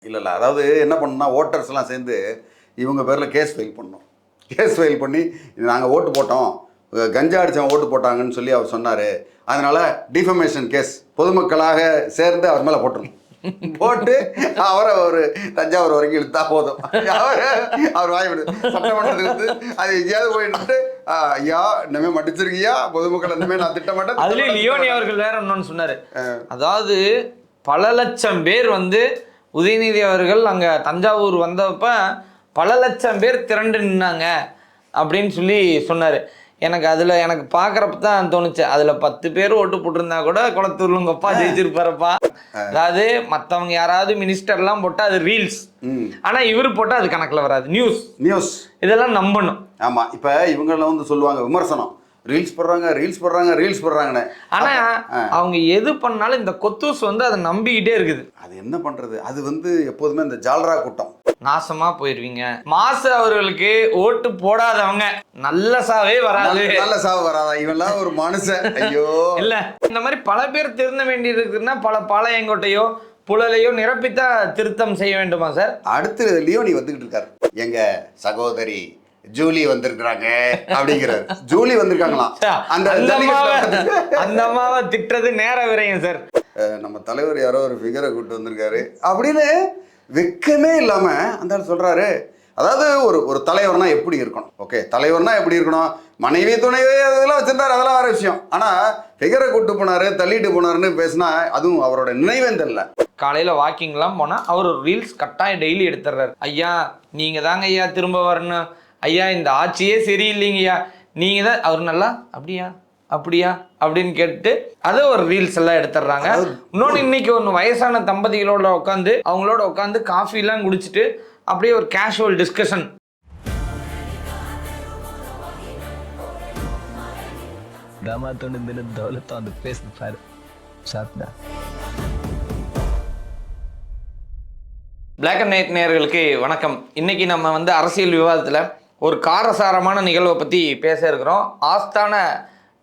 இல்லை அதாவது என்ன பண்ணணும்னா ஓட்டர்ஸ்லாம் சேர்ந்து இவங்க பேரில் கேஸ் ஃபைல் பண்ணோம். கேஸ் ஃபைல் பண்ணி நாங்கள் ஓட்டு போட்டோம், கஞ்சா அடித்தவன் ஓட்டு போட்டாங்கன்னு சொல்லி அவர் சொன்னார், அதனால் டிஃபமேஷன் கேஸ் பொதுமக்களாக சேர்ந்து அவர் மேலே போட்டுருணும். போட்டு அவரை ஒரு தஞ்சாவூர் வரைக்கும் இழுத்தா போதும். அவர் வாய்விடு சட்டமன்றத்துக்கு அது எங்கேயாவது போயிட்டு ஐயா இனிமே மட்டிச்சிருக்கியா பொதுமக்கள் இனிமே நான் திட்ட மாட்டேன். அதுலயும் லியோனி அவர்கள் வேற ஒன்னு சொன்னாரு, அதாவது பல லட்சம் பேர் உதயநிதி அவர்கள் அங்க தஞ்சாவூர் வந்தப்ப பல லட்சம் பேர் திரண்டு நின்னாங்க அப்படின்னு சொல்லி சொன்னாரு. எனக்கு பார்க்குறப்ப தான் தோணுச்சு, அதில் 10 பேர் ஓட்டு போட்டிருந்தா கூட குளத்தூர்ல உங்க அப்பா ஜெயிச்சிருப்பாருப்பா. அதாவது மற்றவங்க யாராவது மினிஸ்டர்லாம் போட்டால் அது ரீல்ஸ், ஆனால் இவர் போட்டால் அது கணக்கில் வராது. நியூஸ் இதெல்லாம் நம்பணும். ஆமாம், இப்போ இவங்கெல்லாம் சொல்லுவாங்க விமர்சனம், ரீல்ஸ் போடுறாங்கன்னு. ஆனால் அவங்க எது பண்ணாலும் இந்த கொத்தூஸ் அதை நம்பிக்கிட்டே இருக்குது. அது என்ன பண்ணுறது, அது எப்போதுமே இந்த ஜால்ரா கூட்டம். நாசமா போயிருவீங்க. மாசு அவர்களுக்கு ஓட்டு போடாதவங்க நல்ல சாவே வராது. நல்ல சாவு வராதா, இவெல்லாம் ஒரு மனுஷன். ஐயோ இல்ல, இந்த மாதிரி பல பேர் திருந்த வேண்டியது இருக்குன்னா பல பாளையங்கோட்டையோ புழலையோ நிரப்பித்தா திருத்தம் செய்ய வேண்டுமா சார்? அடுத்து லியோனி வந்துகிட்டு இருக்காரு, எங்க சகோதரி ஜூலி வந்திருக்கிறாங்க அப்படிங்கிறாரு. ஜூலி வந்திருக்காங்களாம். அந்த அம்மாவை திட்டுறது நேர விரையும் சார். நம்ம தலைவர் யாரோ ஒரு ஃபிகரை கூப்பிட்டு வந்திருக்காரு அப்படின்னு வெக்கமே இல்லாம அந்த சொல்றாரு. அதாவது ஒரு தலைவர்னா எப்படி இருக்கணும்? ஓகே, தலைவர்னா எப்படி இருக்கணும்? மனைவி துணைவி அதெல்லாம் வச்சிருந்தாரு, அதெல்லாம் வேற விஷயம். ஆனா ஃபிகரை கூப்பிட்டு போனாரு, தள்ளிட்டு போனாருன்னு பேசினா அதுவும் அவரோட நினைவேந்தல்ல. காலையில வாக்கிங்லாம் போனா அவர் ஒரு ரீல்ஸ் கட்டாயம் டெய்லி எடுத்துடுறாரு. ஐயா நீங்க தாங்க ஐயா திரும்ப வரணும், ஐயா இந்த ஆட்சியே சரியில்லைங்கய்யா, நீங்க தான். அவர் நல்லா அப்படியா அப்படின்னு கேட்டு அதை ஒரு ரீல்ஸ் எல்லாம் எடுத்துடுறாங்க. இன்னொன்று, இன்னைக்கு ஒன்று வயசான தம்பதிகளோட அவங்களோட உட்காந்து காஃபிலாம் குடிச்சிட்டு அப்படியே ஒரு casual discussion. Black and night நேயர்களுக்கு வணக்கம். இன்னைக்கு நம்ம அரசியல் விவாதத்தில் ஒரு காரசாரமான நிகழ்வை பற்றி பேச இருக்கிறோம். ஆஸ்தான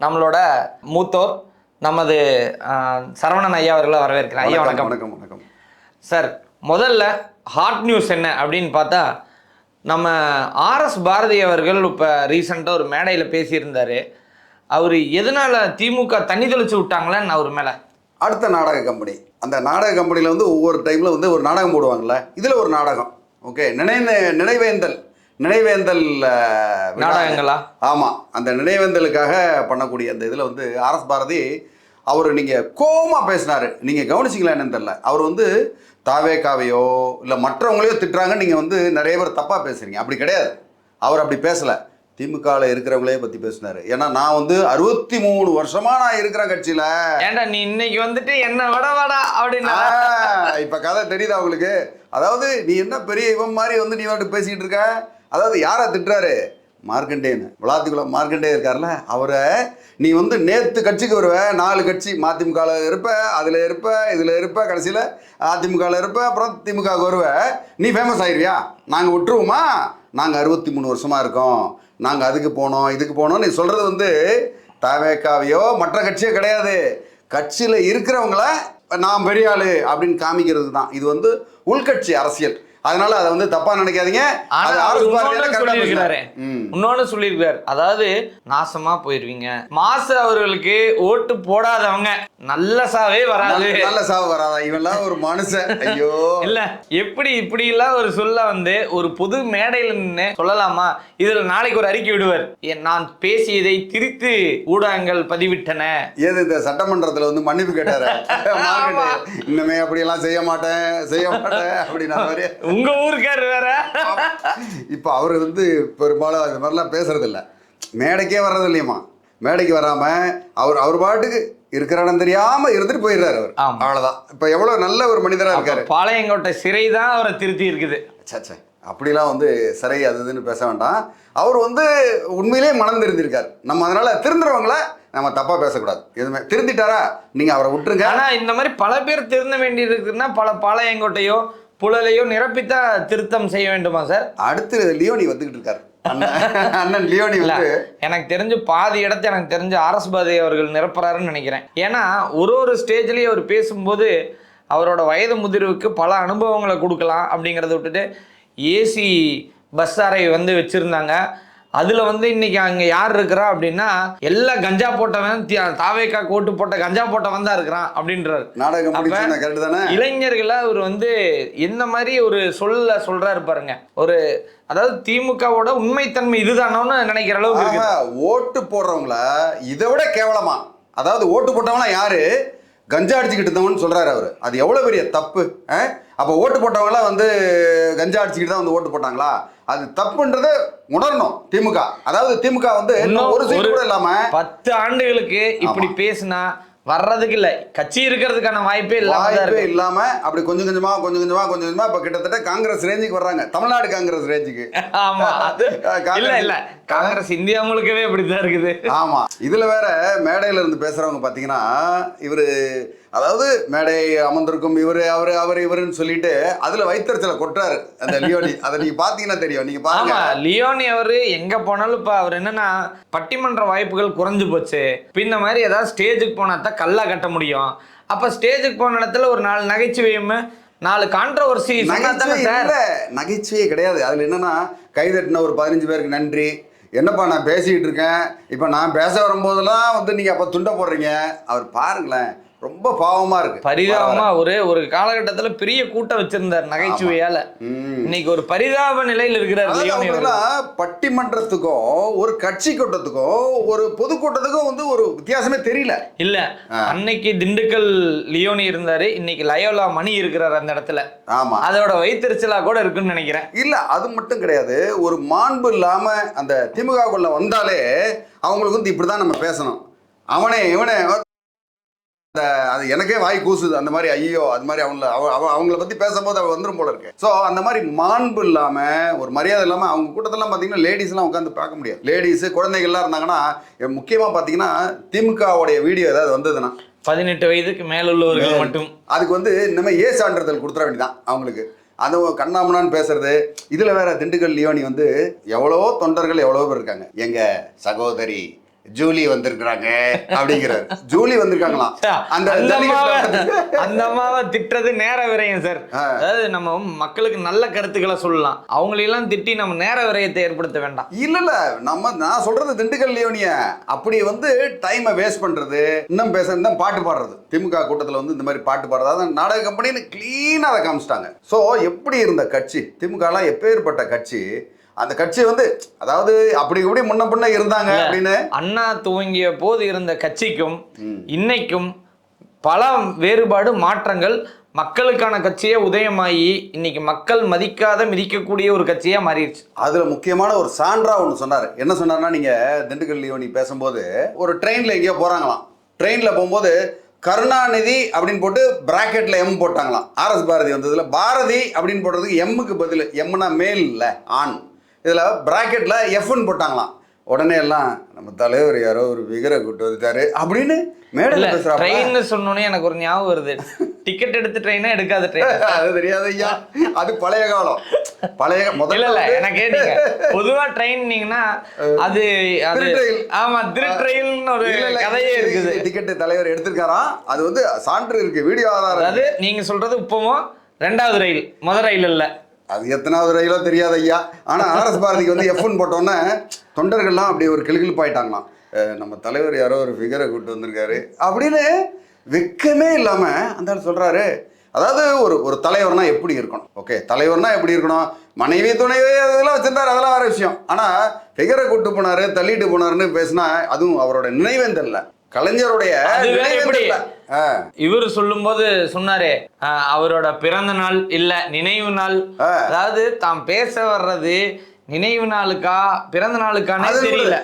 நம்மளோட மூத்தோர் நமது சரவணன் ஐயா அவர்களை வரவேற்கிறேன். ஐயா வணக்கம். வணக்கம். வணக்கம் சார். முதல்ல ஹாட் நியூஸ் என்ன அப்படின்னு பார்த்தா, நம்ம ஆர்எஸ் பாரதி அவர்கள் இப்போ ரீசெண்டாக ஒரு மேடையில் பேசியிருந்தார். அவர் எதனால் திமுக தண்ணி தெளிச்சு விட்டாங்களேன்னு அவர் மேலே. அடுத்த நாடக கம்பெனி, அந்த நாடக கம்பெனியில் ஒவ்வொரு டைமில் ஒரு நாடகம் போடுவாங்கள்ல, இதில் ஒரு நாடகம். ஓகே, நினைவேந்தல் நாடகங்களா? ஆமாம், அந்த நினைவேந்தலுக்காக பண்ணக்கூடிய அந்த இதில் ஆர்எஸ் பாரதி அவர் நீங்கள் கோவமாக பேசினார். நீங்கள் கவனிச்சிங்களா என்னன்னு தெரியல. அவர் தாவேக்காவையோ இல்லை மற்றவங்களையோ திட்டுறாங்க, நீங்கள் நிறைய பேர் தப்பாக பேசுகிறீங்க. அப்படி கிடையாது, அவர் அப்படி பேசலை. திமுகவில் இருக்கிறவங்களே பற்றி பேசினார். ஏன்னா நான் 63 வருஷமா நான் இருக்கிற கட்சியில். ஏன்டா நீ இன்னைக்கு என்ன வடா அப்படின்னா இப்போ கதை தெரியுதா உங்களுக்கு? அதாவது நீ என்ன பெரிய இவன் மாதிரி நீ பேசிக்கிட்டு இருக்க. அதாவது யாரை திட்டுறாரு? மார்க்கண்டேயன், விளாத்திக்குளம் மார்க்கண்டேயன் இருக்கார்ல, அவரை நீ நேற்று கட்சிக்கு வருவ, 4 கட்சி மதிமுகவில் இருப்ப, அதில் இருப்ப, இதில் இருப்ப, கடைசியில் அதிமுகவில் இருப்ப, அப்புறம் திமுகவுக்கு வருவ, நீ ஃபேமஸ் ஆயிடுவியா? நாங்கள் விட்டுருவோமா? நாங்கள் 63 வருஷமாக இருக்கோம், நாங்கள் அதுக்கு போனோம் இதுக்கு போனோம். நீ சொல்கிறது தவேக்காவையோ மற்ற கட்சியோ கிடையாது, கட்சியில் இருக்கிறவங்கள நான் பெரிய ஆளு அப்படின்னு காமிக்கிறது தான். இது உள்கட்சி அரசியல். அதனால அதை தப்பா நினைக்காதீங்க. இன்னொன்னு சொல்லியிருக்காரு, அதாவது நாசமா போயிருவீங்க. மாசு அவர்களுக்கு ஓட்டு போடாதவங்க நல்ல சாவே வராது. நல்ல சாவு வராதா, இவெல்லாம் ஒரு மனுஷன். ஐயோ இல்ல, இப்படி எல்லாம் ஒரு சொல்ல ஒரு பொது மேடையில நின்று சொல்லலாமா? இதுல நாளைக்கு ஒரு அறிக்கை விடுவார், நான் பேசியதை திரித்து ஊடகங்கள் பதிவிட்டன. ஏது இந்த சட்டமன்றத்துல மன்னிப்பு கேட்டாரு, இன்னுமே அப்படியெல்லாம் செய்ய மாட்டேன் அப்படின்னா உங்க ஊருக்காரு வேற. இப்ப அவரு பெரும்பாலும் அது மாதிரிலாம் பேசுறது இல்லை, மேடைக்கே வர்றது இல்லையம்மா. மேடைக்கு வராம அவர் பாட்டுக்கு இருக்கிற இடம் தெரியாம இருந்துட்டு போயிடுறாரு அவர். அவ்வளவுதான். இப்ப எவ்வளவு நல்ல ஒரு மனிதரா இருக்காரு. பாளையங்கோட்டை சிறை தான் அவரை திருத்தி இருக்குது. சச்சா, அப்படிலாம் சிறை அதுன்னு பேச வேண்டாம். அவர் உண்மையிலேயே மனம் திருந்திருக்காரு. நம்ம அதனால திருந்துறவங்கள நம்ம தப்பா பேசக்கூடாது. எதுவுமே திருந்திட்டாரா நீங்க அவரை விட்டுருங்க. ஆனா இந்த மாதிரி பல பேர் திருந்த வேண்டி இருக்குன்னா பல பாளையங்கோட்டையோ புழலையோ நிரப்பித்தா திருத்தம் செய்ய வேண்டுமா சார்? அடுத்து லியோனி வந்துகிட்டு இருக்காரு, அண்ணன் லியோனி. எனக்கு தெரிஞ்சு பாதி இடத்தை எனக்கு தெரிஞ்சு ஆர்எஸ் பாரதி அவர்கள் நிரப்புறாருன்னு நினைக்கிறேன். ஏன்னா ஒரு ஸ்டேஜ்லயே அவர் பேசும்போது அவரோட வயது முதிர்வுக்கு பல அனுபவங்களை கொடுக்கலாம் அப்படிங்கிறத விட்டுட்டு ஏசி பஸ் அறை வந்து வச்சுருந்தாங்க. அதில் வந்து இன்னைக்கு அங்கே யார் இருக்கிறா அப்படின்னா எல்லா கஞ்சா போட்டவன் தாவேக்கா கோட்டு போட்ட கஞ்சா போட்டவன் தான் இருக்கிறான் அப்படின்றாரு. நாடகம் இளைஞர்களை அவர் வந்து எந்த மாதிரி ஒரு சொல்றாரு பாருங்க. ஒரு அதாவது திமுகவோட உண்மைத்தன்மை இதுதானோன்னு நினைக்கிற அளவுக்கு ஓட்டு போடுறவங்கள இதை விட கேவலமா, அதாவது ஓட்டு போட்டவங்களாம் யாரு கஞ்சா அடிச்சுக்கிட்டு இருந்தவன்னு சொல்றாரு அவரு. அது எவ்வளவு பெரிய தப்பு. அப்போ ஓட்டு போட்டவங்களாம் வந்து கஞ்சா அடிச்சுக்கிட்டு தான் வந்து ஓட்டு போட்டாங்களா? அது தப்புன்றது உணரணும் திமுக. அதாவது திமுக வந்து ஒரு சீட்டு கூட இல்லாம 10 ஆண்டுகளுக்கு இப்படி பேசினா வர்றதுக்கு இல்ல, கட்சி இருக்கிறதுக்கான வாய்ப்பே இல்லாம அப்படி கொஞ்சம் கொஞ்சமா இப்ப கிட்டத்தட்ட காங்கிரஸ் ரேஞ்சுக்கு வர்றாங்க. தமிழ்நாடு காங்கிரஸ் ரேஞ்சுக்கு. ஆமா, அது இல்ல காங்கிரஸ் இந்தியா முழுக்கவே இப்படிதான் இருக்குது. ஆமா, இதுல வேற மேடையில இருந்து பேசுறவங்க பாத்தீங்கன்னா இவரு, அதாவது மேடை அமர்ந்திருக்கும் இவரு இவருன்னு சொல்லிட்டு அதுல வைத்தறிச்சல கொட்டுறாரு அந்த லியோனி. அதை நீங்க பாத்தீங்கன்னா தெரியும். நீங்க பாருங்க, லியோனி அவரு எங்க போனாலும் இப்ப அவர் என்னன்னா பட்டிமன்ற வாய்ப்புகள் குறைஞ்சு போச்சு. இந்த மாதிரி ஏதாவது ஸ்டேஜுக்கு போனா தான் கல்லா கட்ட முடியும். அப்ப ஸ்டேஜுக்கு போன இடத்துல ஒரு 4 நகைச்சுவையும் 4 கான்ட்ரோவர்சி. நகைச்சுவையே கிடையாது. அதுல என்னன்னா கைதட்டின ஒரு 15 பேருக்கு நன்றி, என்னப்பா நான் பேசிக்கிட்டு இருக்கேன், இப்போ நான் பேச வரும்போதெல்லாம் வந்து நீங்கள் அப்போ துண்டை போடுறீங்க. அவர் பாருங்களேன், ரொம்ப பாவமா இருக்கு, பரிதாபமா. ஒரு காலகட்டத்தில் பெரிய கூட்டம் வச்சிருந்தார் நகைச்சுவையால. இன்னைக்கு ஒரு பரிதாப நிலையில் இருக்கிறார். பட்டிமன்றத்துக்கும் ஒரு கட்சி கூட்டத்துக்கும் ஒரு பொதுக்கூட்டத்துக்கும் வந்து ஒரு வித்தியாசமே தெரியல. இல்ல, அன்னைக்கு திண்டுக்கல் லியோனி இருந்தாரு, இன்னைக்கு லயோலா மணி இருக்கிறார் அந்த இடத்துல. ஆமா, அதோட வைத்தறிச்சலா கூட இருக்குன்னு நினைக்கிறேன். இல்ல அது மட்டும் கிடையாது, ஒரு மாண்பு இல்லாம அந்த திமுகக்குள்ள வந்தாலே அவங்களுக்கு வந்து இப்படிதான் நம்ம பேசணும். இவனே அது எனக்கே வாய் கூசுது அந்த மாதிரி. ஐயோ, அது மாதிரி அவங்கள பத்தி பேசும்போது அவ வந்துடும் போல இருக்கு. ஸோ அந்த மாதிரி மாண்பு இல்லாம ஒரு மரியாதை இல்லாம அவங்க கூட்டத்தெல்லாம் பார்த்தீங்கன்னா லேடிஸ் எல்லாம் உட்காந்து பார்க்க முடியாது. லேடிஸ் குழந்தைகள்லாம் இருந்தாங்கன்னா, முக்கியமா பார்த்தீங்கன்னா திமுகவுடைய வீடியோ ஏதாவது வந்ததுன்னா 18 வயதுக்கு மேலுள்ளவர்கள் மட்டும் அதுக்கு வந்து இந்த ஏ சான்றிதழ் கொடுத்துட வேண்டியதான் அவங்களுக்கு. அது கண்ணாமண்ணான்னு பேசுறது. இதுல வேற திண்டுக்கல் லியோனி வந்து எவ்வளவோ தொண்டர்கள் எவ்வளவோ பேர் இருக்காங்க. எங்க சகோதரி ஜூலி வந்திருக்கிறாங்க அப்படிங்கிறாரு. ஜூலி வந்திருக்காங்களாம். அந்த அம்மாவை திட்டுறது நேர விரயம் சார். அதாவது நம்ம மக்களுக்கு நல்ல கருத்துக்களை சொல்லலாம், அவங்களெல்லாம் திட்டி நம்ம நேர விரயத்தை ஏற்படுத்த வேண்டாம். இல்ல நான் சொல்றது திண்டுக்கல் லியோனிய அப்படி வந்து டைமை வேஸ்ட் பண்றது, இன்னும் இன்னும் பாட்டு பாடுறது. திமுக கூட்டத்தில் வந்து இந்த மாதிரி பாட்டு பாடுறது, அதான் நாடக கம்பெனின்னு கிளீனா அதை காமிச்சிட்டாங்க. ஸோ எப்படி இருந்த கட்சி திமுகலாம், எப்பேற்பட்ட கட்சி அந்த கட்சி வந்து, அதாவது அப்படி இப்படி முன்ன இருந்தாங்க அப்படின்னு. அண்ணா துவங்கிய போது இருந்த கட்சிக்கும் இன்னைக்கும் பல வேறுபாடு மாற்றங்கள். மக்களுக்கான கட்சியே உதயமாகி இன்னைக்கு மக்கள் மிதிக்கக்கூடிய ஒரு கட்சியா மாறிடுச்சு. அதுல முக்கியமான ஒரு சான்றா ஒன்று சொன்னார். என்ன சொன்னார்னா, நீங்க திண்டுக்கல் லியோனி பேசும்போது ஒரு ட்ரெயின்ல எங்கேயோ போறாங்களாம். ட்ரெயின்ல போகும்போது கருணாநிதி அப்படின்னு போட்டு பிராக்கெட்ல எம் போட்டாங்களாம். RS பாரதி வந்ததுல பாரதி அப்படின்னு போடுறதுக்கு எம்முக்கு பதில், எம்னா மேல் இல்ல ஆண், இதுல பிராக்கெட்ல எஃப்னு போட்டாங்களாம். உடனே எல்லாம் நம்ம தலைவர் யாரோ ஒரு விகரை கூட்டு வந்துட்டாரு அப்படின்னு மேடையில பேசுறாங்க. ட்ரெயின் சொன்னோன்னே எனக்கு ஒரு ஞாபகம் வருது. டிக்கெட் எடுத்து ட்ரெயினா எடுக்காத ட்ரெயின் அது தெரியாது ஐயா, அது பழைய காலம். முதல்ல என்ன கேட்டீங்க, பொதுவா ட்ரெயின்னீங்கன்னா அது ஆமா திருட்ரெயில்னு ஒரு கதையே இருக்குது. டிக்கெட் தலைவர் எடுத்திருக்காராம், அது வந்து சான்று இருக்கு, வீடியோ ஆதாரம். அது நீங்க சொல்றது இப்பவும் 2வது ரயில், முதல் ரயில் இல்ல. அது எத்தனாவது ரயிலோ தெரியாது ஐயா. ஆனா RS பாரதிக்கு வந்து எஃப்னு போட்டோன்னே தொண்டர்கள்லாம் அப்படி ஒரு கிளுகிழுப்பாயிட்டாங்களாம். நம்ம தலைவர் யாரோ ஒரு ஃபிகரை கூப்பிட்டு வந்திருக்காரு அப்படின்னு வெக்கமே இல்லாம அந்த ஆள் சொல்றாரு. அதாவது ஒரு தலைவர்னா எப்படி இருக்கணும்? ஓகே, தலைவர்னா எப்படி இருக்கணும்? மனைவி துணைவி அதெல்லாம் வச்சிருந்தாரு, அதெல்லாம் வேற விஷயம். ஆனா ஃபிகரை கூப்பிட்டு போனாரு, தள்ளிட்டு போனாருன்னு பேசினா அதுவும் அவரோட நினைவேந்தல்ல, கலைஞருடைய. இவர் சொல்லும் போது சொன்னாரு, அவரோட பிறந்த நாள் இல்ல நினைவு நாள். அதாவது தாம் பேச வர்றது நினைவு நாளுக்கா பிறந்த நாளுக்கான தெரியல.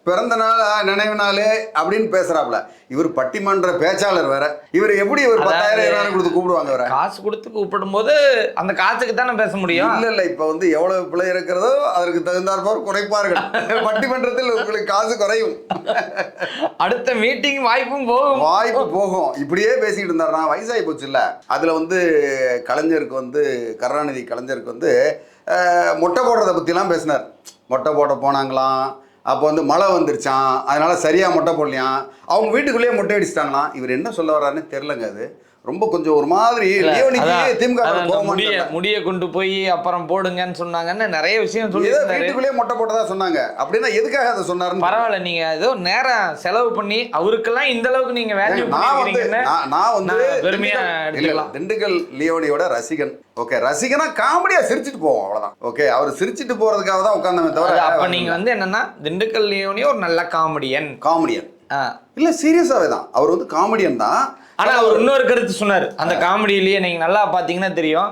பிறந்த நாள் நினைவு நாள் அப்படின்னு பேசுறாப்ல. இவர் பட்டிமன்ற பேச்சாளர் வேற. இவர் எப்படி ஒரு 10,000 கொடுத்து கூப்பிடுவாங்க? வேற காசு கொடுத்து கூப்பிடும் போது அந்த காசுக்கு தானே பேச முடியும். இல்ல இப்ப வந்து எவ்வளவு பிள்ளை இருக்கிறதோ அதற்கு தகுந்தாற்போர் குறைப்பார்கள். பட்டிமன்றத்தில் உங்களுக்கு காசு குறையும். அடுத்த மீட்டிங் வாய்ப்பு போகும். இப்படியே பேசிக்கிட்டு இருந்தாருன்னா வயசாகி போச்சு இல்ல. அதுல வந்து கலைஞருக்கு வந்து கருணாநிதி கலைஞருக்கு வந்து மொட்டை போடுறதை பத்திலாம் பேசினார். மொட்டை போட போனாங்களாம், அப்போ வந்து மழை வந்துருச்சான், அதனால சரியா மொட்டை போடலையாம், அவங்க வீட்டுக்குள்ளேயே மொட்டை அடிச்சிட்டாங்களாம். இவர் என்ன சொல்ல வர்றாருன்னு தெரிலங்க. அது ரொம்ப கொஞ்சம் ஒரு மாதிரி லியோனிக்கு திமுக முடிய கொண்டு போய் அப்புறம் போடுங்கன்னு சொன்னாங்கன்னு நிறைய விஷயம் சொல்லி வீட்டுக்குள்ளேயே மொட்டை போட்டதா சொன்னாங்க. அப்படின்னா எதுக்காக அதை சொன்னாருன்னு பரவாயில்ல, நீங்க ஏதோ நேரம் செலவு பண்ணி அவருக்கெல்லாம் இந்த அளவுக்கு நீங்க வேல்யூ பண்ணிக்கிறீங்கன்னு நான் வந்து பெருமையா எடுத்துக்கலாம். திண்டுக்கல் லியோனியோட ரசிகன். ஓகே, ரசிகனா காமெடியா சிரிச்சிட்டு போவோம், அவ்வளவுதான். ஓகே, அவர் சிரிச்சிட்டு போறதுக்காக தான் உட்கார்ந்தமே தவிர அப்ப நீங்க வந்து என்னன்னா திண்டுக்கல் லியோனி ஒரு நல்ல காமெடியன் இல்ல, சீரியஸாவே தான் அவர் வந்து காமெடியன் தான். ஆனா அவர் இன்னொரு கருத்து சொன்னார் அந்த காமெடியிலேயே, நீங்க நல்லா பாத்தீங்கன்னா தெரியும்,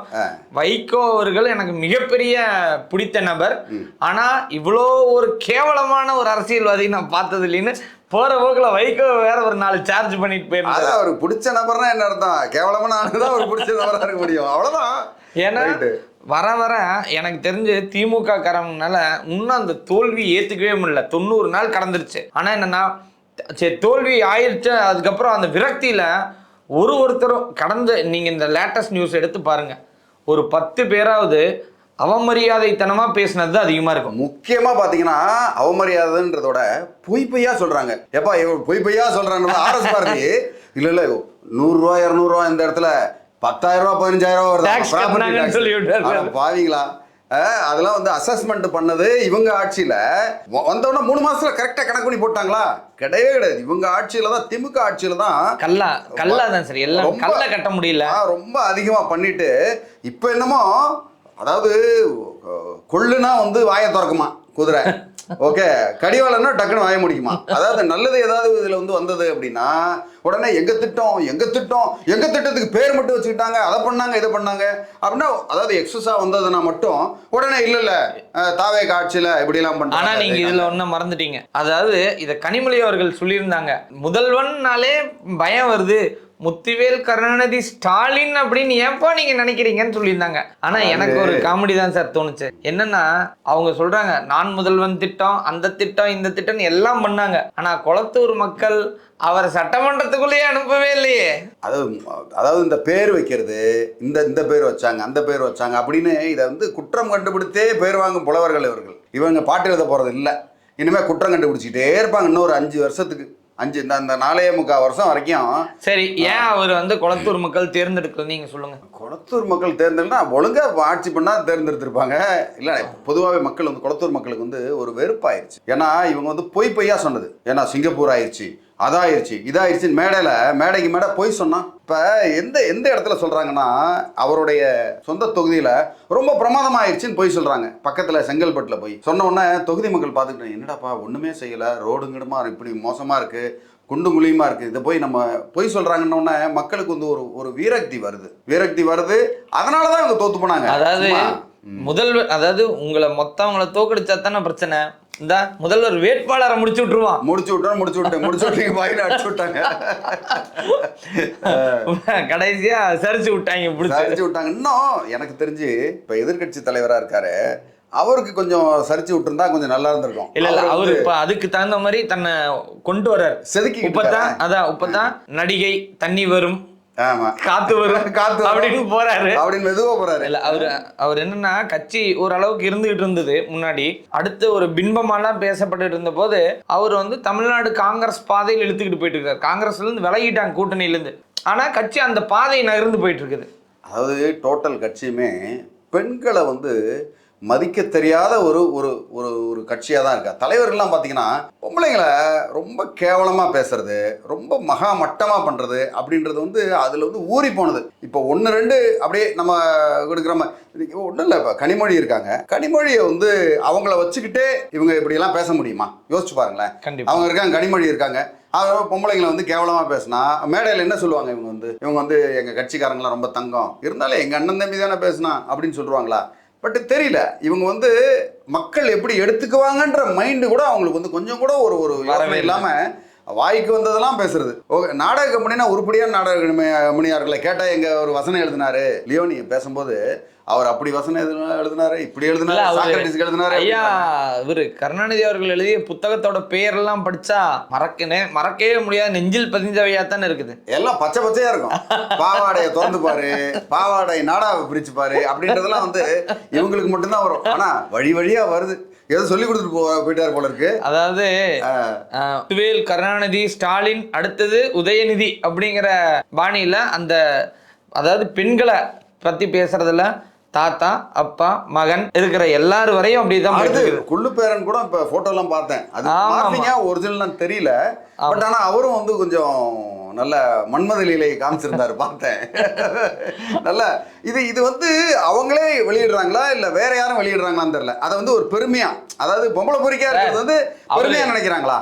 வைகோ அவர்கள் எனக்கு மிகப்பெரிய பிடித்த நபர், ஆனா இவ்வளோ ஒரு கேவலமான ஒரு அரசியல்வாதி நான் பார்த்தது இல்லைன்னு போற போக்குல வைகோ வேற ஒரு 4 சார்ஜ் பண்ணிட்டு போயிருந்தாரு. அவருக்கு பிடிச்ச நபர்னா என்ன அர்த்தம்? கேவலமான ஆளுதான் அவர் பிடிச்ச நபரா இருக்க முடியும், அவ்வளவுதான். ஏன்னா வர வர எனக்கு தெரிஞ்சு திமுக காரங்கனால இன்னும் அந்த தோல்வி ஏத்துக்கவே முடியல. 90 நாள் கடந்துருச்சு. ஆனா என்னன்னா சரி தோல்வி ஆயிடுச்சு, அதுக்கப்புறம் அந்த விரக்தியில ஒருத்தரும் கடந்த, நீங்க இந்த லேட்டஸ்ட் நியூஸ் எடுத்து பாருங்க, ஒரு 10 பேராவது அவமரியாதைத்தனமா பேசினது அதிகமா இருக்கும். முக்கியமா பாத்தீங்கன்னா அவமரியாதைன்றதோட பொய்யா சொல்றாங்க. எப்பா பொய்யா சொல்றாங்க. ஆர்எஸ் பாரதி இல்ல 100 ரூபா 200 ரூபா இந்த இடத்துல 10,000 ரூபா 15,000 ரூபா பாவீங்களா? அதெல்லாம் வந்து அசஸ்மெண்ட் பண்ணது இவங்க ஆட்சியில வந்தோடனே 3 மாசத்துல கரெக்டா கணக்கு பண்ணி போட்டாங்களா? கிடையவே கிடையாது. இவங்க ஆட்சியில தான், திமுக ஆட்சியில தான் கல்லா தான் சரி, எல்லாம் கல்ல கட்ட முடியல, ரொம்ப அதிகமா பண்ணிட்டு இப்ப என்னமோ, அதாவது கொள்ளுனா வந்து வாயை திறக்குமா குதிரை, ஓகே, கடிவாளம்னா டக்குன்னு வாய முடிக்குமா? அதாவது நல்லது ஏதாவது இதுல வந்து வந்தது அப்படின்னா உடனே எங்க திட்டத்துக்கு பேர் மட்டும் வச்சுக்கிட்டாங்க, அதை பண்ணாங்க இதை பண்ணாங்க அப்படின்னா, அதாவது எக்ஸஸா வந்ததுன்னா மட்டும் உடனே இல்ல தாவே காட்சியில இப்படி எல்லாம் பண்ணாங்க. ஆனா நீங்க இதுல ஒன்னும் மறந்துட்டீங்க. அதாவது இத கனிமொழி அவர்கள் சொல்லியிருந்தாங்க, முதல்வன்னாலே பயம் வருது, முத்துவேல் கருணாநிதி ஸ்டாலின் அப்படின்னு ஏன்பா நீங்க நினைக்கிறீங்கன்னு சொல்லியிருந்தாங்க. ஆனா எனக்கு ஒரு காமெடி தான் சார் தோணுச்சு. என்னன்னா அவங்க சொல்றாங்க நான் முதல்வன் திட்டம், அந்த திட்டம், இந்த திட்டம் எல்லாம் பண்ணாங்க, ஆனா கொளத்தூர் மக்கள் அவர் சட்டமன்றத்துக்குள்ளேயே அனுப்பவே இல்லையே. அதாவது இந்த பேர் வைக்கிறது, இந்த பேர் வச்சாங்க, அந்த பேர் வச்சாங்க அப்படின்னு இதை வந்து குற்றம் கண்டுபிடித்தே பேர் வாங்கும் புலவர்கள் இவங்க பாட்டு எழுத போறது இல்லை. இனிமே குற்றம் கண்டுபிடிச்சிக்கிட்டே இருப்பாங்க இன்னொரு 5 வருஷத்துக்கு. இந்த 4.25 வருஷம் வரைக்கும். சரி, ஏன் அவர் வந்து கொளத்தூர் மக்கள் தேர்ந்தெடுக்கல நீங்க சொல்லுங்க. கொளத்தூர் மக்கள் தேர்ந்தெடுனா ஒழுங்கா ஆட்சி பண்ணா தேர்ந்தெடுத்திருப்பாங்க. இல்ல பொதுவாகவே மக்கள் வந்து கொளத்தூர் மக்களுக்கு வந்து ஒரு வெறுப்பாயிருச்சு. ஏன்னா இவங்க வந்து பொய்யா சொன்னது. ஏன்னா சிங்கப்பூர் ஆயிடுச்சு, அதாயிருச்சு, இதாயிருச்சு, மேடைக்கு மேடை போய் சொன்னா. இப்ப எந்த இடத்துல சொல்றாங்கன்னா அவருடைய சொந்த தொகுதியில ரொம்ப பிரமாதமாயிருச்சுன்னு போய் சொல்றாங்க. பக்கத்துல செங்கல்பட்டுல போய் சொன்ன உடனே தொகுதி மக்கள் பார்த்துக்கிட்டேன், என்னடாப்பா ஒண்ணுமே செய்யல, ரோடுங்கிடுமா இப்படி மோசமா இருக்கு, குண்டு குழியுமா இருக்கு, இதை போய் நம்ம பொய் சொல்றாங்கன்னு உடனே மக்களுக்கு வந்து ஒரு விரக்தி வருது. அதனாலதான் இவங்க தோத்து போனாங்க. அதாவது முதல்வர், அதாவது மொத்தவங்களை தோக்கடிச்சா தானே பிரச்சனை. இந்த முதல்வர் வேட்பாளரை முடிச்சு விட்டு வாயில அடிச்சு விட்டாங்க. கடைசியா சரிச்சு விட்டாங்க. இன்னும் எனக்கு தெரிஞ்சு இப்ப எதிர்கட்சி தலைவரா இருக்காரு, அவருக்கு கொஞ்சம் சரிச்சு விட்டுருந்தா கொஞ்சம் நல்லா இருந்திருக்கும். இல்ல அவரு இப்ப அதுக்கு தகுந்த மாதிரி தன்னை கொண்டு வர்றாரு. செதுக்கி இப்பதான் நடிகை தண்ணி வரும், காத்து வரும் அப்படின்னு போறாரு, அப்படின்னு மெதுவா போறாரு. இல்ல அவர் என்னன்னா கட்சி ஓரளவுக்கு இருந்துகிட்டு இருந்தது முன்னாடி. அடுத்து ஒரு பின்பமாலாம் பேசப்பட்டு இருந்த போது அவர் வந்து தமிழ்நாடு காங்கிரஸ் பாதையில் இழுத்துக்கிட்டு போயிட்டு இருக்காரு. காங்கிரஸ்ல இருந்து விலகிட்டாங்க, கூட்டணியில இருந்து. ஆனா கட்சி அந்த பாதை நகர்ந்து போயிட்டு இருக்குது. அதாவது டோட்டல் கட்சியுமே பெண்களை வந்து மதிக்க தெரியாத ஒரு ஒரு ஒரு ஒரு கட்சியாக தான் இருக்கா. தலைவர்கள்லாம் பார்த்தீங்கன்னா பொம்பளைங்களை ரொம்ப கேவலமாக பேசுறது, ரொம்ப மகா மட்டமாக பண்ணுறது அப்படின்றது வந்து அதில் வந்து ஊறி போனது. இப்போ 1-2 அப்படியே நம்ம கொடுக்குற மாதிரி ஒன்றும் இல்லை. இப்போ கனிமொழி இருக்காங்க, கனிமொழியை வந்து அவங்கள வச்சுக்கிட்டே இவங்க இப்படியெல்லாம் பேச முடியுமா? யோசிச்சு பாருங்களேன். அவங்க இருக்காங்க, கனிமொழி இருக்காங்க, பொம்பளைங்களை வந்து கேவலமாக பேசினா மேடையில் என்ன சொல்லுவாங்க? இவங்க வந்து எங்கள் கட்சிக்காரங்களாம் ரொம்ப தங்கம், இருந்தாலும் எங்கள் அண்ணன் தம்பி தானே பேசினா அப்படின்னு சொல்லுவாங்களா? பட் தெரியல, இவங்க வந்து மக்கள் எப்படி எடுத்துக்குவாங்கன்ற மைண்டு கூட அவங்களுக்கு வந்து கொஞ்சம் கூட ஒரு யோசனை இல்லாம வாய்க்கு வந்ததெல்லாம் பேசுறது. ஓகே, நாடக கம்பெனினா உருப்படியான நாடக கம்பெனியார்களை கேட்டால் எங்க ஒரு வசனம் எழுதினாரு லியோனி பேசும்போது அவர் அப்படி வசனம் எழுதினாரு, இப்படி எழுதினாரு, சாக்ரட்டிஸ்க்கு எழுதினாரு. ஐயா இவரு கருணாநிதி அவர்கள் எழுதிய புத்தகத்தோட பெயரெல்லாம் படிச்சா மறக்கவே முடியாது, நெஞ்சில் பதிஞ்சவையா தானே இருக்குது. எல்லாம் பச்சை பச்சையா இருக்கும். பாவாடையை திறந்து பாரு, பாவாடை நாடாவை பிரிச்சு பாரு அப்படின்றதெல்லாம் வந்து இவங்களுக்கு மட்டும்தான் வரும். ஆனா வழி வழியா வருது, ஏதோ சொல்லி கொடுத்துட்டு போயிட்டாரு போல இருக்கு. அதாவது வேல் கருணாநிதி, ஸ்டாலின், அடுத்தது உதயநிதி அப்படிங்கிற பாணியில அந்த அதாவது பெண்களை பத்தி பேசுறதுல தாத்தா, அப்பா, மகன் இருக்கிற எல்லாரும் வரையும் அப்படிதான். குள்ளு பேரன் கூட இப்ப போட்டோ எல்லாம் பார்த்தேன். அது ஒரிஜினல் தெரியல, பட் ஆனா அவரும் வந்து கொஞ்சம் நல்ல மன்மத லீலையை காமிச்சிருந்தாரு, பார்த்தேன். நல்ல இது வந்து அவங்களே வெளியிடுறாங்களா இல்ல வேற யாரும் வெளியிடுறாங்களான்னு தெரியல. அதை வந்து ஒரு பெருமையா, அதாவது பொம்பளை பொறிக்கா இருக்கிறது வந்து பெருமையா நினைக்கிறாங்களா?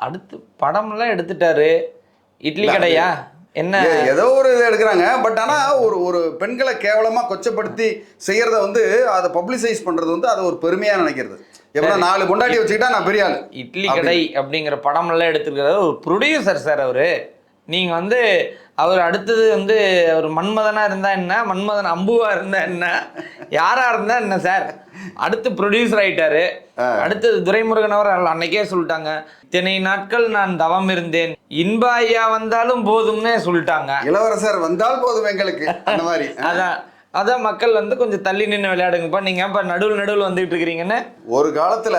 அடுத்து படம் எல்லாம் எடுத்துட்டாரு, இட்லி கடையா என்ன ஏதோ ஒரு இது எடுக்கிறாங்க. பட் ஆனா ஒரு பெண்களை கேவலமா கொச்சப்படுத்தி செய்யறத வந்து அதை பப்ளிசைஸ் பண்றது வந்து அதை ஒரு பெருமையா நினைக்கிறது. எப்படின்னா 4 பொண்டாட்டி வச்சுக்கிட்டா நான் பெரிய ஆளு. இட்லி கடை அப்படிங்கிற படம் எல்லாம் எடுத்துருக்கிறாரு ஒரு ப்ரொடியூசர் சார் அவரு. நீங்க வந்து அவர் அடுத்தது வந்து அவர் மன்மதனா இருந்தா என்ன, மன்மதன் அம்புவா இருந்தா என்ன, யாரா இருந்தா என்ன சார், அடுத்து ப்ரொடியூசர் ஆயிட்டாரு. அடுத்தது துரைமுருகன் அவர் அன்னைக்கே சொல்லிட்டாங்க, இத்தனை நாட்கள் நான் தவம் இருந்தேன், இன்ப ஐயா வந்தாலும் போதும்னே சொல்லிட்டாங்க, இளவரசர் வந்தால் போதும் எங்களுக்கு அந்த மாதிரி. அதான் மக்கள் வந்து கொஞ்சம் தள்ளி நின்று விளையாடுங்கப்பா, நீங்க இப்ப நடுவில் வந்துட்டு இருக்கிறீங்கன்னு. ஒரு காலத்துல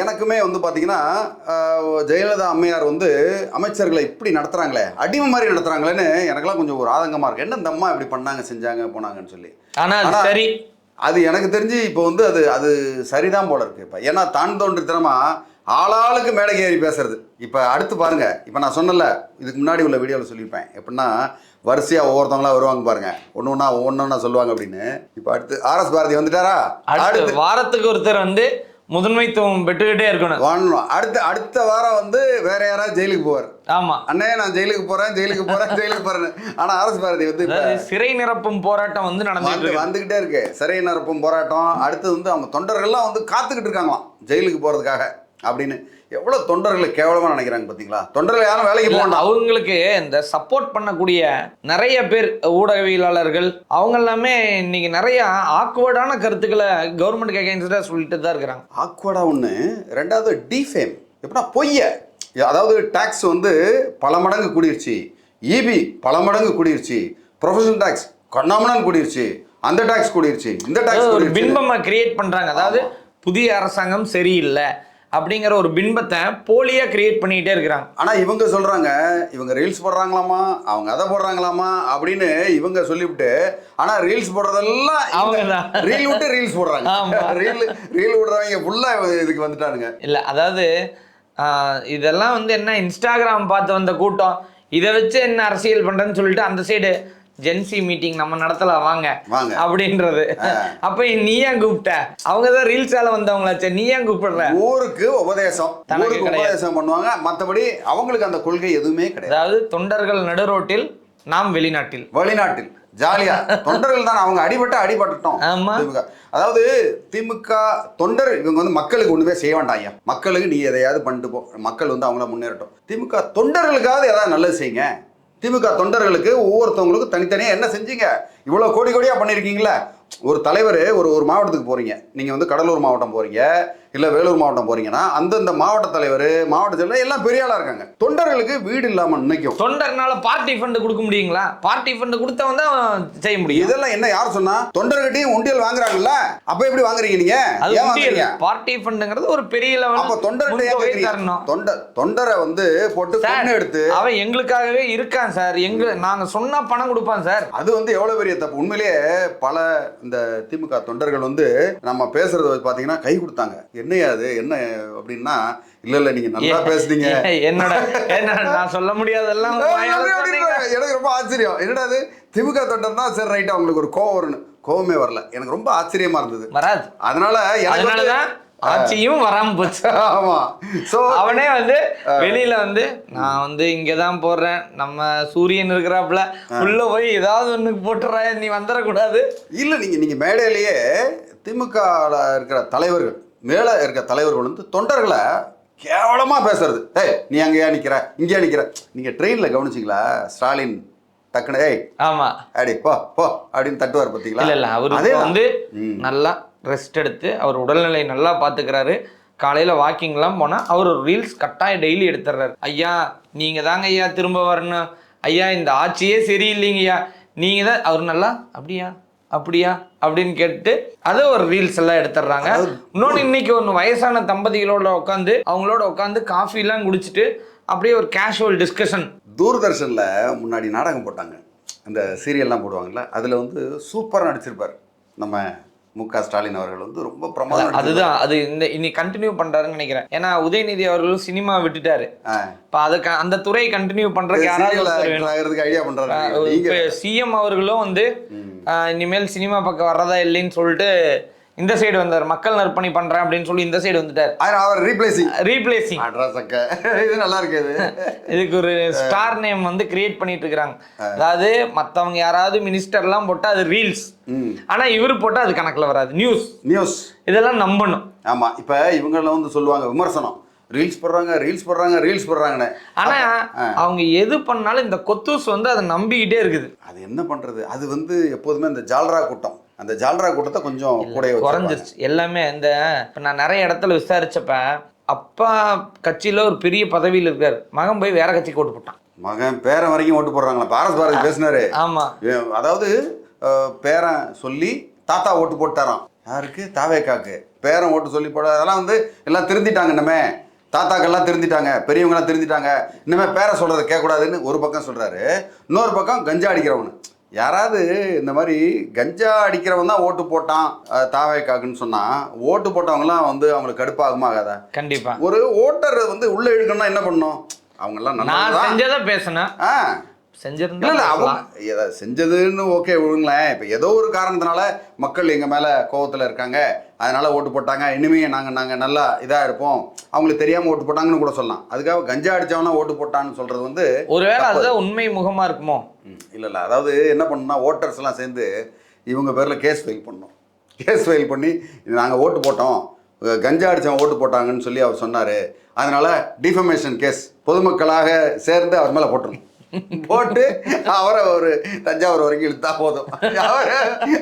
எனக்குமே வந்து பாத்தீங்கன்னா ஜெயலலிதா அம்மையார் வந்து அமைச்சர்களை இப்படி நடத்துறாங்களே, அடிமை மாதிரி நடத்துறாங்களேன்னு எனக்கெல்லாம் கொஞ்சம் ஒரு ஆதங்கமா இருக்கு. என்ன இந்த அம்மா இப்படி பண்ணாங்க, செஞ்சாங்க, போனாங்கன்னு சொல்லி. ஆனா சரி, அது எனக்கு தெரிஞ்சு இப்போ வந்து அது சரிதான் போல இருக்கு. இப்போ ஏன்னா தான் தோன்றித்தனமா ஆளாளுக்கு மேடைக்கு ஏறி பேசுறது. இப்போ அடுத்து பாருங்க, இப்போ நான் சொன்னல இதுக்கு முன்னாடி உள்ள வீடியோவில் சொல்லியிருப்பேன், எப்படின்னா வரிசையா ஒவ்வொருத்தவங்களா வருவாங்க பாருங்க, ஒன்னொன்னா சொல்லுவாங்க அப்படின்னு. இப்போ அடுத்து ஆர்எஸ் பாரதி வந்துட்டாரா, அடுத்து வாரத்துக்கு ஒருத்தர் வந்து முதன்மைத்துவம் பெற்றுக்கிட்டே இருக்கணும். அடுத்த வாரம் வந்து வேற யாராவது ஜெயிலுக்கு போவார். ஆமா, அண்ணே நான் ஜெயிலுக்கு போறேன். ஆனா ஆர்எஸ் பாரதி வந்து சிறை நிரப்பும் போராட்டம் வந்து வந்துகிட்டே இருக்கு. சிறை நிரப்பும் போராட்டம். அடுத்து வந்து அவங்க தொண்டர்கள்லாம் வந்து காத்துக்கிட்டு இருக்காங்களாம் ஜெயிலுக்கு போறதுக்காக அப்படின்னு. எவ்வளவு தொண்டர்களை கேவலமா நினைக்கிறாங்க பாத்தீங்களா. தொண்டர்கள் யாரும் வேலைக்கு போகணும், அவங்களுக்கு இந்த சப்போர்ட் பண்ணக்கூடிய நிறைய பேர் ஊடகவியலாளர்கள் அவங்க எல்லாமே இன்னைக்கு நிறைய ஆக்வர்டான கருத்துக்களை கவர்மெண்ட் அகைன்ஸ்டா சொல்லிட்டு தான் இருக்கிறாங்க. ஆக்வர்டா ஒண்ணு, ரெண்டாவது டிஃபேம். எப்படின்னா பொய்ய, அதாவது டாக்ஸ் வந்து பல மடங்கு கூடிருச்சு, இபி பல மடங்கு கூடிருச்சு, ப்ரொஃபஷனல் டாக்ஸ் கண்ணாமணன் கூடிருச்சு, அந்த டாக்ஸ் கூடிருச்சு, இந்த டாக்ஸ் ஒரு பிம்பமா கிரியேட் பண்றாங்க. அதாவது புதிய அரசாங்கம் சரியில்லை அப்படிங்கிற ஒரு பின்பத்தை போலியா கிரியேட் பண்ணிட்டே இருக்கிறாங்க. ஆனா இவங்க சொல்றாங்க, இவங்க ரீல்ஸ் போடுறாங்களாமா, அவங்க அதை போடுறாங்களாமா அப்படின்னு இவங்க சொல்லிவிட்டு, ஆனா ரீல்ஸ் போடுறதெல்லாம் அவங்க ரீல் விட்டு ரீல்ஸ் போடுறாங்க. ரீல் விடுறவங்க ஃபுல்லா இதுக்கு வந்துட்டானுங்க. இல்ல அதாவது இதெல்லாம் வந்து என்ன, இன்ஸ்டாகிராம் பார்த்து வந்த கூட்டம், இதை வச்சு என்ன அரசியல் பண்றேன்னு சொல்லிட்டு அந்த சைடு ஜென்சி மீட்டிங் நம்ம நடத்தலாம் வாங்க அப்படின்றது. அப்ப நீ ஏன் கூப்பிட்ட, அவங்கதான் ரீல்ஸால வந்தவங்களாச்சே, நீ ஏன் கூப்பிடுற? ஊருக்கு உபதேசம் பண்ணுவாங்க, மற்றபடி அவங்களுக்கு அந்த கொள்கை எதுவுமே கிடையாது. அதாவது தொண்டர்கள் நடுரோட்டில், நாம் வெளிநாட்டில் ஜாலியா தொண்டர்கள் தான் அவங்க அடிபட்டோம். அதாவது திமுக தொண்டர் இவங்க வந்து மக்களுக்கு ஒண்ணுமே செய்ய வேண்டாம் ஐயா, மக்களுக்கு நீ எதையாவது பண்ணிட்டு போ, மக்கள் வந்து அவங்கள முன்னேறட்டும். திமுக தொண்டர்களுக்காவது ஏதாவது நல்லது செய்யுங்க. திமுக தொண்டர்களுக்கு ஒவ்வொருத்தவங்களுக்கும் தனித்தனியாக என்ன செஞ்சீங்க, இவ்வளோ கோடியா பண்ணியிருக்கீங்களா. ஒரு தலைவர் ஒரு மாவட்டத்துக்கு போறீங்க, நீங்க வந்து கடலூர் மாவட்டம் போறீங்க இல்ல வேலூர் மாவட்டம் போறீங்கன்னா அந்தந்த மாவட்ட தலைவர் மாவட்ட செயலர் எல்லாம் பெரிய ஆளா இருக்காங்க. தொண்டர்களுக்கு வீடு இல்லாம நினைக்கும். தொண்டர்னால பார்ட்டி ஃபண்ட் கொடுக்க முடியுங்களா? பார்ட்டி ஃபண்ட் கொடுத்தவன் தான் செய்ய முடியும். இதெல்லாம் என்ன யார் சொன்னா? தொண்டர்கிட்டையும் உண்டியல் வாங்குறாங்கல்ல, அப்ப எப்படி வாங்குறீங்க நீங்க? பார்ட்டி ஃபண்ட்ங்கிறது ஒரு பெரிய லெவல். அப்ப தொண்டரை வந்து போட்டு பொண்ணு எடுத்து அவன் எங்களுக்காகவே இருக்கான் சார், நாங்க சொன்னா பணம் கொடுப்பான் சார். அது வந்து எவ்வளவு பெரிய தப்பு. உண்மையிலேயே பல இந்த திமுக தொண்டர்கள் வந்து நம்ம பேசுறது பாத்தீங்கன்னா கை கொடுத்தாங்க. என்னையா அது என்ன அப்படின்னா, இல்ல நீங்க நல்லா பேசுறீங்க, என்னோட நான் சொல்ல முடியாதெல்லாம் எனக்கு ரொம்ப ஆச்சரியம். என்னடா அது திமுக தொண்டர் தான் சரி ரைட், அவங்களுக்கு ஒரு கோவம் வரும்னு. கோவமே வரல, எனக்கு ரொம்ப ஆச்சரியமா இருந்தது. வராது, அதனாலதான் ஆட்சியும் வராம போச்சு. ஆமா, சோ அவனே வந்து வெளியில வந்து நான் வந்து இங்கதான் போடுறேன், நம்ம சூரியன் இருக்கிறாப்புல உள்ள போய் ஏதாவது ஒண்ணு போட்டுற, நீ வந்துடக்கூடாது. இல்ல நீங்க மேடையிலேயே திமுக இருக்கிற தலைவர்கள், மேல இருக்க தலைவர்கள் வந்து தொண்டர்களை கேவலமா பேசுறது. நீ அங்கேயா நிக்கிற, இங்கேயா நிக்கிற. நீங்க ட்ரெயின்ல கவனிச்சிங்களா, ஸ்டாலின் டக்குனு ஏய் ஆமா அடி போ போ அப்படின்னு தட்டுவார் பார்த்தீங்களா? இல்ல அவரு வந்து நல்லா ரெஸ்ட் எடுத்து அவர் உடல்நிலை நல்லா பாத்துக்கிறாரு. காலையில வாக்கிங்லாம் போனா அவர் ஒரு ரீல்ஸ் கட்டாயம் டெய்லி எடுத்துடுறாரு. ஐயா நீங்க தாங்க ஐயா திரும்ப வரணும், ஐயா இந்த ஆட்சியே சரியில்லைங்கய்யா, நீங்க தான். அவர் நல்லா அப்படியா அப்படியா அப்படின்னு கேட்டு அதை ஒரு ரீல்ஸ் எல்லாம் எடுத்துடுறாங்க. இன்னொன்று இன்னைக்கு ஒன்று வயசான தம்பதிகளோட உட்காந்து அவங்களோட உட்காந்து காஃபிலாம் குடிச்சிட்டு அப்படியே ஒரு கேஷுவல் டிஸ்கஷன். தூர்தர்ஷனில் முன்னாடி நாடகம் போட்டாங்க, அந்த சீரியல்லாம் போடுவாங்கல்ல, அதில் வந்து சூப்பராக நடிச்சிருப்பார் நம்ம மு.க. ஸ்டாலின் அவர்கள் வந்து ரொம்ப பிரமாதம். அதுதான் அது இன்னைக்கு கண்டினியூ பண்றாருன்னு நினைக்கிறேன். ஏன்னா உதயநிதி அவர்களும் சினிமா விட்டுட்டாரு. இப்ப அதுக்கு அந்த துறை கண்டினியூ பண்றதுக்கு யாராவது ஐடியா பண்றாரு. சிஎம் அவர்களும் வந்து இனிமேல் சினிமா பக்கம் வர்றதா இல்லைன்னு சொல்லிட்டு இந்த சைடு வந்தார். மக்கள் நற்பணி பண்றேன் அப்படின்னு சொல்லி இந்த சைடு வந்துட்டார். அவர் ரீப்ளேசிங் இது நல்லா இருக்குது. இதுக்கு ஒரு ஸ்டார் நேம் வந்து கிரியேட் பண்ணிட்டு இருக்காங்க. அதாவது மத்தவங்க யாராவது மினிஸ்டர்லாம் போட்டா அது ரீல்ஸ், ஆனா இவரு போட்டா அது கணக்குல வராது. நியூஸ் இதெல்லாம் நம்பணும். ஆமா, இப்ப இவங்கெல்லாம் வந்து சொல்லுவாங்க விமர்சனம், ரீல்ஸ் போடுறாங்கன்னு. ஆனா அவங்க எது பண்ணாலும் இந்த கொத்தூஸ் வந்து அதை நம்பிக்கிட்டே இருக்குது. அது என்ன பண்றது, அது வந்து எப்போதுமே இந்த ஜால்ரா கூட்டம், அந்த ஜால்ரா கூட்டத்தை கொஞ்சம் கூட குறைஞ்சிருச்சு எல்லாமே. இப்ப நான் நிறைய இடத்துல விசாரிச்சப்ப அப்பா கட்சியில ஒரு பெரிய பதவியில் இருக்காரு, மகன் போய் வேற கட்சிக்கு ஓட்டு போட்டான். மகன் பேரன் வரைக்கும் ஓட்டு போடுறாங்களா? பாரதி பேசினாரு. ஆமா, அதாவது பேரன் சொல்லி தாத்தா ஓட்டு போட்டாராம். யாருக்கு? தாவேக்காக்கு. பேரன் ஓட்டு சொல்லி போட அதெல்லாம் வந்து எல்லாம் திருந்திட்டாங்க. இன்னமே தாத்தாக்கெல்லாம் திருந்திட்டாங்க, பெரியவங்கலாம் திருந்திட்டாங்க, இனிமே பேரை சொல்றதை கேட்கக்கூடாதுன்னு ஒரு பக்கம் சொல்றாரு. இன்னொரு பக்கம் கஞ்சா அடிக்கிறவனு, யாராவது இந்த மாதிரி கஞ்சா அடிக்கிறவன் தான் ஓட்டு போட்டான் தாவேக்காக்குன்னு சொன்னா ஓட்டு போட்டவங்கலாம் வந்து அவங்களுக்கு கடுப்பாகுமாகாதா? கண்டிப்பா. ஒரு ஓட்டர் வந்து உள்ள இழுக்கணும்னா என்ன பண்ணணும்? அவங்க எல்லாம் நான் செஞ்சதை பேசினேன், செஞ்சதுன்னு ஓகே விடுங்களேன். இப்போ ஏதோ ஒரு காரணத்தினால மக்கள் எங்கள் மேலே கோவத்தில் இருக்காங்க, அதனால ஓட்டு போட்டாங்க, இனிமே நாங்கள் நல்லா இதாக இருப்போம், அவங்களுக்கு தெரியாமல் ஓட்டு போட்டாங்கன்னு கூட சொல்லலாம். அதுக்காக கஞ்சா அடித்தவனா ஓட்டு போட்டான்னு சொல்கிறது வந்து ஒருவேளை அதுதான் உண்மை முகமாக இருக்குமோ? இல்லை, அதாவது என்ன பண்ணணும்னா ஓட்டர்ஸ் எல்லாம் சேர்ந்து இவங்க பேரில் கேஸ் ஃபைல் பண்ணணும். கேஸ் ஃபைல் பண்ணி நாங்கள் ஓட்டு போட்டோம், கஞ்சா அடித்தவன் ஓட்டு போட்டாங்கன்னு சொல்லி அவர் சொன்னார், அதனால் டிஃபமேஷன் கேஸ் பொதுமக்களாக சேர்ந்து அவர் மேலே போட்டுருணும். போட்டு அவரை ஒரு தஞ்சாவூர் வரைக்கும் இழுத்தா போதும்.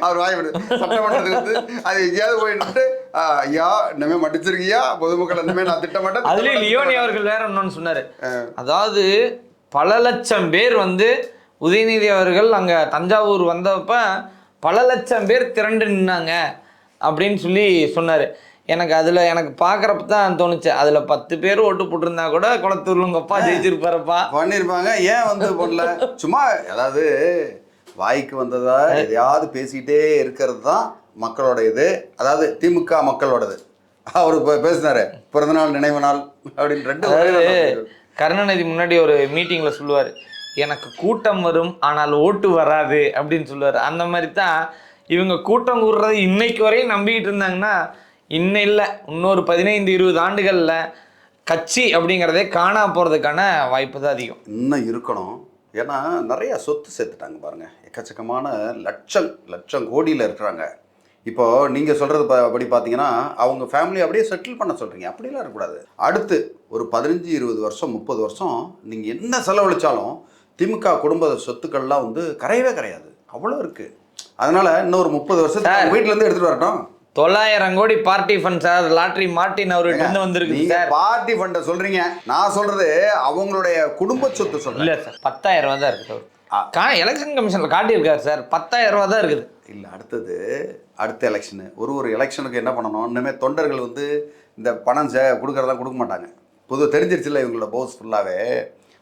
அவர் வாய்விடு சட்டமன்றத்துக்கு அது எங்கேயாவது போயிட்டு ஐயா இனிமே மடிச்சிருக்கியா பொதுமக்கள் இனிமே நான் திட்ட மாட்டேன். அதுலயும் லியோனி அவர்கள் வேற ஒன்னு சொன்னாரு. அதாவது பல லட்சம் பேர் வந்து உதயநிதி அவர்கள் அங்க தஞ்சாவூர் வந்தப்ப பல லட்சம் பேர் திரண்டு நின்னாங்க அப்படின்னு சொல்லி சொன்னாரு. எனக்கு பார்க்குறப்ப தான் தோணுச்சு, அதில் 10 பேர் ஓட்டு போட்டிருந்தா கூட குளத்தூர்ல உங்கள் அப்பா ஜெயிச்சிருப்பாரப்பா, பண்ணியிருப்பாங்க. ஏன் வந்து போடல? சும்மா அதாவது வாய்க்கு வந்ததா எதையாவது பேசிக்கிட்டே இருக்கிறது தான் மக்களோட இது, அதாவது திமுக மக்களோடது. அவர் பேசினாரு பிறந்தநாள் நினைவு நாள் அப்படின்னு 2. கருணாநிதி முன்னாடி ஒரு மீட்டிங்கில் சொல்லுவார், எனக்கு கூட்டம் வரும் ஆனால் ஓட்டு வராது அப்படின்னு சொல்லுவார். அந்த மாதிரி தான் இவங்க கூட்டம் கூடுறது இன்னைக்கு வரையும் நம்பிக்கிட்டு இருந்தாங்கன்னா இன்னும் இல்லை, இன்னொரு 15-20 ஆண்டுகளில் கட்சி அப்படிங்கிறதே காணா போகிறதுக்கான வாய்ப்பு தான் அதிகம். இன்னும் இருக்கணும். ஏன்னா நிறைய சொத்து சேர்த்துட்டாங்க பாருங்கள், எக்கச்சக்கமான லட்சம் கோடியில் இருக்கிறாங்க. இப்போது நீங்கள் சொல்கிறது படி பார்த்தீங்கன்னா அவங்க ஃபேமிலி அப்படியே செட்டில் பண்ண சொல்கிறீங்க, அப்படிலாம் இருக்கக்கூடாது. அடுத்து ஒரு 15-20 வருஷம் 30 வருஷம் நீங்கள் என்ன செலவழித்தாலும் திமுக குடும்ப சொத்துக்கள்லாம் வந்து கரையாது, அவ்வளோ இருக்குது. அதனால் இன்னொரு 30 வருஷத்துக்கு வீட்டிலேருந்து எடுத்துகிட்டு வரட்டும். 900 கோடி party fund sir, lottery Martin அவர்கிட்ட வந்திருக்கு சார். பார்ட்டி ஃபண்டை சொல்றீங்க, நான் சொல்றது அவங்களுடைய குடும்ப சொத்து சொல்றேன். இல்ல சார், 10,000 ரூபா தான் இருக்கு. எலெக்ஷன் கமிஷன்ல காட்டியிருக்காரு சார், 10,000 ரூபா தான் இருக்குது. இல்லை, அடுத்த எலெக்ஷனு ஒரு எலெக்ஷனுக்கு என்ன பண்ணணும், இன்னுமே தொண்டர்கள் வந்து இந்த பணம் கொடுக்கறதெல்லாம் கொடுக்க மாட்டாங்க. பொதுவாக தெரிஞ்சிருச்சுல்ல இவங்களோட போஸ் ஃபுல்லாகவே.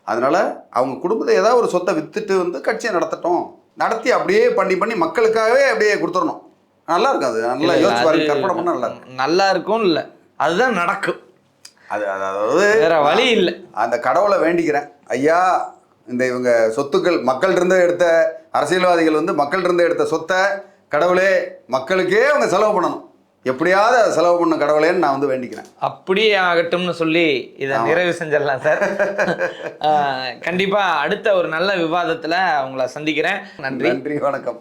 அதனால அவங்க குடும்பத்தை ஏதாவது ஒரு சொத்தை வித்துட்டு வந்து கட்சியை நடத்தி அப்படியே பண்ணி மக்களுக்காகவே அப்படியே கொடுத்துடணும். நல்லா இருக்கும். அது நல்லா யோசிச்சு பாருங்க, கற்பனை பண்ணா நல்லா இருக்கும். நல்லா இருக்கும் இல்லை, அதுதான் நடக்கும். அதாவது வேற வழி இல்லை. அந்த கடவுளை வேண்டிக்கிறேன், ஐயா இந்த இவங்க சொத்துக்கள் மக்கள்கிட்ட எடுத்த அரசியல்வாதிகள் வந்து மக்கள்கிட்ட எடுத்த சொத்தை கடவுளே மக்களுக்கே அவங்க செலவு பண்ணணும், எப்படியாவது செலவு பண்ண கடவுளேன்னு நான் வந்து வேண்டிக்கிறேன். அப்படியே ஆகட்டும்னு சொல்லி இதை நிறைவு செஞ்சிடலாம் சார். கண்டிப்பா அடுத்த ஒரு நல்ல விவாதத்துல உங்களை சந்திக்கிறேன். நன்றி, வணக்கம்.